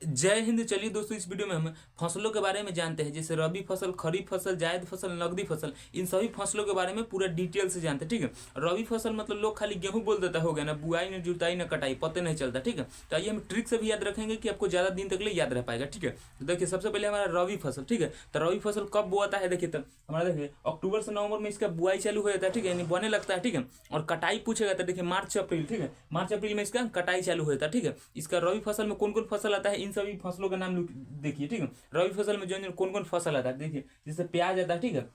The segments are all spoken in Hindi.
जय हिंद। चलिए दोस्तों, इस वीडियो में हम फसलों के बारे में जानते हैं, जैसे रबी फसल, खरीफ फसल, जायद फसल, नकदी फसल, इन सभी फसलों के बारे में पूरा डिटेल से जानते हैं। ठीक है, रबी फसल मतलब लोग खाली गेहूं बोल देता हो गया ना, बुआई न जुताई न कटाई, पते नहीं चलता। ठीक है, तो आइए हम ट्रिक से भी याद रखेंगे कि आपको ज्यादा दिन तक ले याद रह पाएगा। ठीक है, तो देखिए सबसे पहले हमारा रबी फसल। ठीक है, तो रबी फसल कब बोआता है, देखिए तो हमारा देखिए अक्टूबर से नवंबर में इसका बुआई चालू हो जाता है। ठीक है, यानी बने लगता है। ठीक है, और कटाई पूछेगा तो देखिए मार्च अप्रैल। ठीक है, मार्च अप्रैल में इसका कटाई चालू हो जाता है। ठीक है, इसका रबी फसल में कौन कौन फसल आता है, इन सभी फसलों का नाम देखिए। ठीक है, रबी फसल में जो कौन कौन फसल आता है देखिए, जैसे प्याज आता है। ठीक है,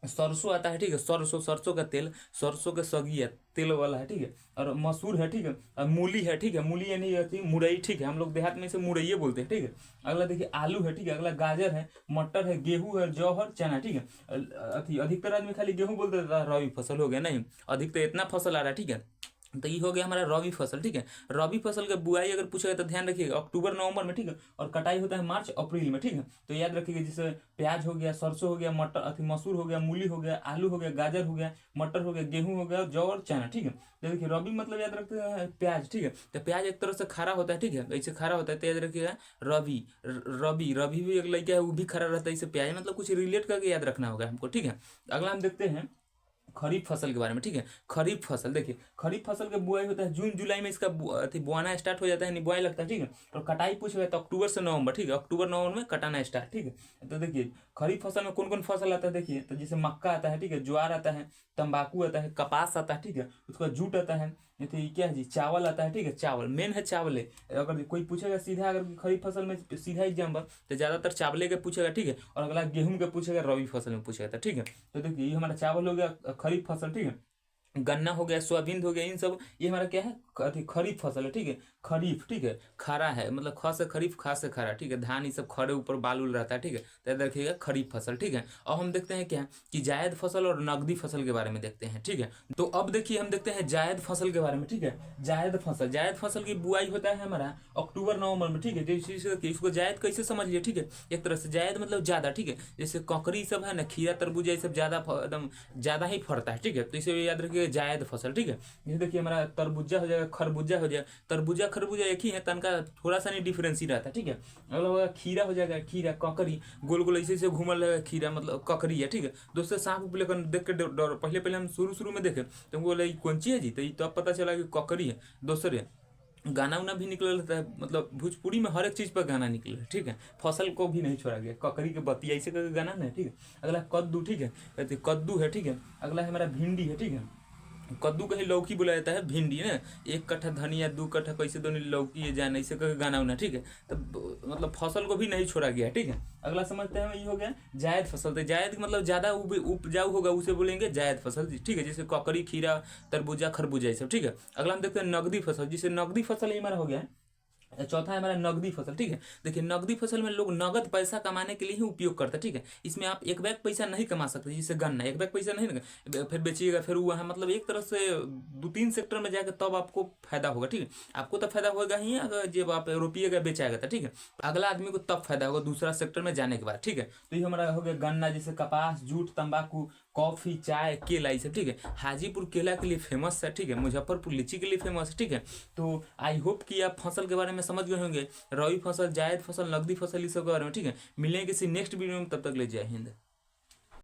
सरसों आता है। ठीक है, सरसों का तेल, सरसों का सगिया तेल वाला है। ठीक है, और मसूर है। ठीक है, और मूली है। ठीक है, मूली यानी मुरई। ठीक है, हम लोग देहात में इसे मुरैये बोलते हैं। ठीक है, अगला देखिए आलू है। ठीक है, अगला गाजर है, मटर है, गेहूं है, जौ है, चना। ठीक है, अधिकतर आदमी खाली गेहूं बोलते था, रबी फसल हो गया। नहीं, अधिकतर इतना फसल आ रहा है। ठीक है, तो ये हो गया हमारा रबी फसल। ठीक है, रबी फसल का बुआई अगर पूछेगा तो ध्यान रखिएगा अक्टूबर नवंबर में। ठीक है, और कटाई होता है मार्च अप्रैल में। ठीक है, तो याद रखिएगा जैसे प्याज हो गया, सरसों हो गया, मटर मसूर हो गया, मूली हो गया, आलू हो गया, गाजर हो गया, मटर हो गया, गेहूं हो गया, जौ और चना। ठीक है, तो देखिए रबी मतलब याद रखते हैं प्याज। ठीक है, तो प्याज एक तरह से खारा होता है। ठीक है, ऐसे खारा होता है तो याद रखिएगा रबी। रबी रबी भी एक लड़का है, वो भी खारा रहता है, इसे प्याज मतलब कुछ रिलेट करके याद रखना होगा हमको। ठीक है, अगला हम देखते हैं खरीफ फसल के बारे में। ठीक है, खरीफ फसल देखिए, खरीफ फसल का बुआई होता है जून जुलाई में, इसका बोआना स्टार्ट हो जाता है, बुआई लगता है। ठीक है, और कटाई पूछेगा तो अक्टूबर से नवंबर। ठीक है, अक्टूबर नवंबर में कटाना स्टार्ट। ठीक है, तो देखिए खरीफ फसल में कौन कौन फसल आता है देखिए, तो जैसे मक्का आता है। ठीक है, ज्वार आता है, तंबाकू आता है, कपास आता है। ठीक है, उसके बाद जूट आता है, तो ये क्या है जी, चावल आता है। ठीक है, चावल मेन है, चावल है। अगर कोई पूछेगा सीधा, अगर खरीफ फसल में सीधा एग्जाम्पल, तो ज्यादातर चावले के पूछेगा। ठीक है, और अगला गेहूं के पूछेगा, रबी फसल में पूछेगा। ठीक है, तो देखिए ये हमारा चावल हो गया खरीफ फसल। ठीक है, गन्ना हो गया, सोयाबीन हो गया, इन सब ये हमारा क्या है, खरीफ फसल है। ठीक है, खरीफ। ठीक है, खरा है, मतलब ख से खरीफ, खा से खरा। ठीक है, धान ये सब खड़े ऊपर बाल उल रहता है। ठीक है, तो याद रखिएगा खरीफ फसल। ठीक है, अब हम देखते हैं क्या कि जायद फसल और नकदी फसल के बारे में देखते हैं। ठीक है, तो अब देखिए हम देखते हैं जायद फसल के बारे में। ठीक है, जायद फसल की बुआई होता है हमारा अक्टूबर नवंबर में। ठीक है, जैसे इसको जायद कैसे समझ लिया। ठीक है, एक तरह से जायद मतलब ज्यादा। ठीक है, जैसे ककड़ी सब है ना, खीरा तरबूजा, ये सब ज्यादा एकदम ज्यादा ही फरता है। ठीक है, तो इसे याद रखिए जायद फसल। ठीक है, ये देखिए हमारा तरबूजा हो जाएगा, खरबूजा हो जाएगा। तरबूजा खरबूजा एक ही है, तनका थोड़ा सा नहीं डिफरेंस ही रहता है। ठीक है, अगला होगा खीरा हो जाएगा, खीरा ककड़ी, गोल गोल ऐसे घूमल रहेगा, खीरा मतलब ककड़ी है। ठीक है, दोस्तों सांप लेकर देख के डर, पहले हम शुरू में देखे तो हमको बोला कौन ची है जी, तो ये तब पता चला कि ककड़ी है। दोस्तों गाना उना भी निकल रहता है, मतलब भोजपुरी में हर एक चीज पर गाना निकल रहा है। ठीक है, फसल को भी नहीं छोड़ा गया, ककड़ी के बतिया ऐसे करके गाना ना। ठीक है, अगला कद्दू। ठीक है, कद्दू है। ठीक है, अगला है हमारा भिंडी है। ठीक है, कद्दू कहीं लौकी बुलाया जाता है, भिंडी ना, एक कट्ठा धनिया, दो कट्ठा कैसे दोनों लौकी है जाना, ऐसे करके गाना उना। ठीक है, तो मतलब फसल को भी नहीं छोड़ा गया। ठीक है, अगला समझते हैं, ये हो गया जायद फसल। तो जायद मतलब ज्यादा उपजाऊ होगा, उसे बोलेंगे जायद फसल। ठीक है, जैसे ककड़ी, खीरा, तरबूजा, खरबूजा, ये सब। ठीक है, अगला हम देखते हैं नकदी फसल, जिसे नकदी फसल ही हमारा हो गया चौथा है हमारा नगदी फसल। ठीक है, देखिए नगदी फसल में लोग नगद पैसा कमाने के लिए ही उपयोग करते हैं। ठीक है, इसमें आप एक बैग पैसा नहीं कमा सकते, जैसे गन्ना एक बैग पैसा नहीं, फिर बेचिएगा, फिर वो है मतलब एक तरह से 2-3 सेक्टर में जाकर तब आपको फायदा होगा। ठीक है, आपको तब फायदा होगा ही अगर जब आप रोपिएगा, बेचाएगा था। ठीक है, अगला आदमी को तब फायदा होगा दूसरा सेक्टर में जाने के बाद। ठीक है, तो ये हमारा हो गया गन्ना, जैसे कपास, जूट, तंबाकू, कॉफी, चाय, केला, ये सब। ठीक है, हाजीपुर केला के लिए फेमस है। ठीक है, मुजफ्फरपुर लीची के लिए फेमस है। ठीक है, तो आई होप कि आप फसल के बारे में समझ गए होंगे, रबी फसल, जायद फसल, नकदी फसल, इस सब के बारे में। ठीक है, मिलेंगे किसी नेक्स्ट वीडियो में, तब तक ले जय हिंद।